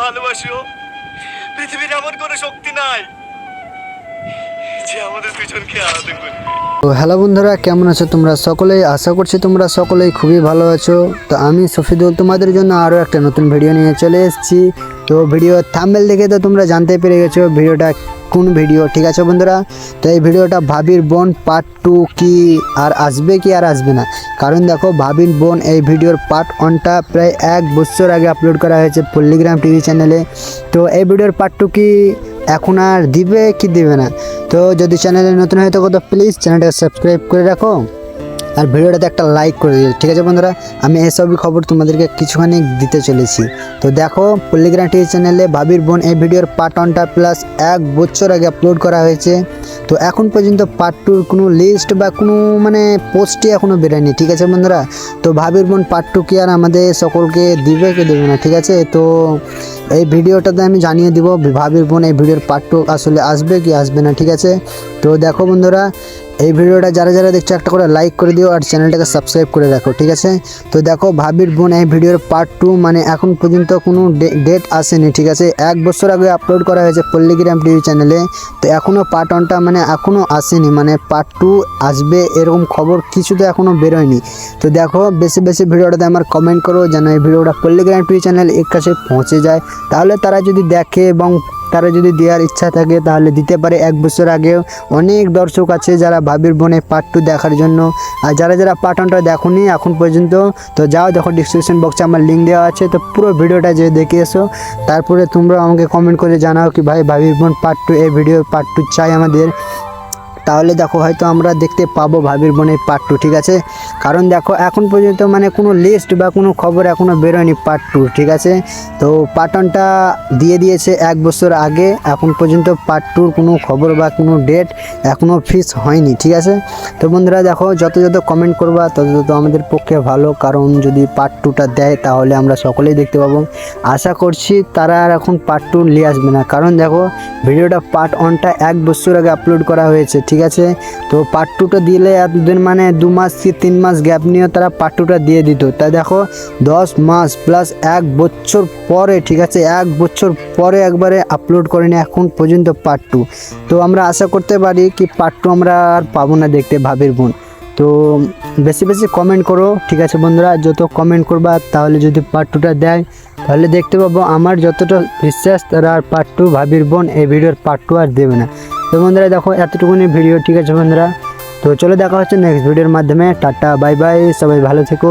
ভালোবাসিও। পৃথিবীর এমন কোনো শক্তি নাই যে আমাদের দুজনকে আলাদা করবে। তো হ্যালো বন্ধুরা, কেমন আছো তোমরা সকলেই? আশা করছি তোমরা সকলেই খুবই ভালো আছো। তো আমি সফিদুল তোমাদের জন্য আরও একটা নতুন ভিডিও নিয়ে চলে এসেছি। তো ভিডিও থাম্বনেল দেখে তো তোমরা জানতে পেরে গেছো ভিডিওটা কোন ভিডিও, ঠিক আছে বন্ধুরা? তো এই ভিডিওটা ভাবির বোন পার্ট 2 কি আর আসবে কি আর আসবে না, কারণ দেখো ভাবির বোন এই ভিডিওর পার্ট 1টা প্রায় 1 বছর আগে আপলোড করা হয়েছে পল্লিগ্রাম টিভি চ্যানেলে। তো এই ভিডিওর পার্ট 2 কি এখন আর দিবে কি দিবে না? তো যদি চ্যানেলে নতুন হয়ে থাকো তো প্লিজ চ্যানেলটাকে সাবস্ক্রাইব করে রাখো আর ভিডিওটাতে একটা লাইক করে দিও, ঠিক আছে বন্ধুরা? আমি এসবই খবর তোমাদেরকে কিছুখানি দিতে চলেছি। তো দেখো পল্লিগ্রাম টিভি চ্যানেলে ভাবির বোন এই ভিডিওর পার্ট 1টা প্লাস 1 বছর আগে আপলোড করা হয়েছে। তো এখন পর্যন্ত পার্ট 2র কোনো লিস্ট বা কোনো পোস্টই এখনও বেরোয়নি, ঠিক আছে বন্ধুরা? তো ভাবির বোন পার্ট 2 কি আর আমাদের সকলকে দিবে কি দেবে না, ঠিক আছে? তো এই ভিডিওটাতে আমি জানিয়ে দিব ভাবির বোন এই ভিডিওর পার্ট 2 আসলে আসবে কি আসবে না, ঠিক আছে? তো দেখো বন্ধুরা, এই ভিডিওটা যারা যারা দেখছো একটা করে লাইক করে দিও আর চ্যানেলটাকে সাবস্ক্রাইব করে রাখো, ঠিক আছে? তো দেখো ভাবির বোন এই ভিডিওর পার্ট 2 এখন পর্যন্ত কোনো ডেট আসেনি, ঠিক আছে? 1 বছর আগে আপলোড করা হয়েছে পল্লিগ্রাম টিভি চ্যানেলে। তো এখনও পার্ট 1টা এখনও আসেনি, পার্ট 2 আসবে এরকম খবর কিছু তো এখনও বেরোয়নি। তো দেখো বেশি বেশি ভিডিওটাতে আমার কমেন্ট করো যেন এই ভিডিওটা পল্লিগ্রাম টিভি চ্যানেল এর কাছে পৌঁছে যায়, তাহলে তারা যদি দেখে এবং তারা যদি দেওয়ার ইচ্ছা থাকে তাহলে দিতে পারে। 1 বছর আগেও অনেক দর্শক আছে যারা ভাবির বোনে পার্ট 2 দেখার জন্য, আর যারা যারা পার্ট 1টা দেখোনি এখন পর্যন্ত তো যাও দেখো, ডিসক্রিপশন বক্সে আমার লিঙ্ক দেওয়া আছে। তো পুরো ভিডিওটা যে দেখে এসো, তারপরে তোমরা আমাকে কমেন্ট করে জানাও কি ভাই ভাবির বোন পার্ট 2 এই ভিডিওর পার্ট 2 চাই আমাদের। তাহলে দেখো হয়তো আমরা দেখতে পাবো ভাবির বোনের পার্ট 2, ঠিক আছে? কারণ দেখো এখন পর্যন্ত কোনো লিস্ট বা কোনো খবর এখনও বেরোয়নি পার্ট 2, ঠিক আছে? তো পার্ট 1টা দিয়ে দিয়েছে 1 বছর আগে, এখন পর্যন্ত পার্ট 2র কোনো খবর বা কোনো ডেট এখনও ফিক্স হয়নি, ঠিক আছে? তো বন্ধুরা দেখো, যত যত কমেন্ট করবা তত তত আমাদের পক্ষে ভালো, কারণ যদি পার্ট 2টা দেয় তাহলে আমরা সকলেই দেখতে পাবো। আশা করছি তারা আর এখন পার্ট 2 নিয়ে আসবে না, কারণ দেখো ভিডিওটা পার্ট 1টা 1 বছর আগে আপলোড করা হয়েছে, ঠিক আছে? তো পার্ট 2টা দিলে এতদিন 2 মাস কি 3 মাস গ্যাপ নিয়ে তারা পার্ট 2টা দিয়ে দিত। তাই দেখো 10 মাস প্লাস 1 বছর পরে, ঠিক আছে? 1 বছর পরে একবারে আপলোড করেনি এখন পর্যন্ত পার্ট 2। তো আমরা আশা করতে পারি কি পার্ট 2 আমরা আর পাবো না দেখতে ভাবির বোন। তো বেশি বেশি কমেন্ট করো, ঠিক আছে বন্ধুরা? যত কমেন্ট করবা তাহলে যদি পার্ট 2টা দেয় তাহলে দেখতে পাবো। আমার যতটা বিশ্বাস তারা আর পার্ট 2 ভাবির বোন এই ভিডিওর পার্ট 2 আর দেবে না। তো বন্ধুরা দেখো এতটুকুনি ভিডিও, ঠিক আছে বন্ধুরা? তো চলো দেখা হচ্ছে নেক্সট ভিডিওর মাধ্যমে। টাটা বাই বাই, সবাই ভালো থেকো।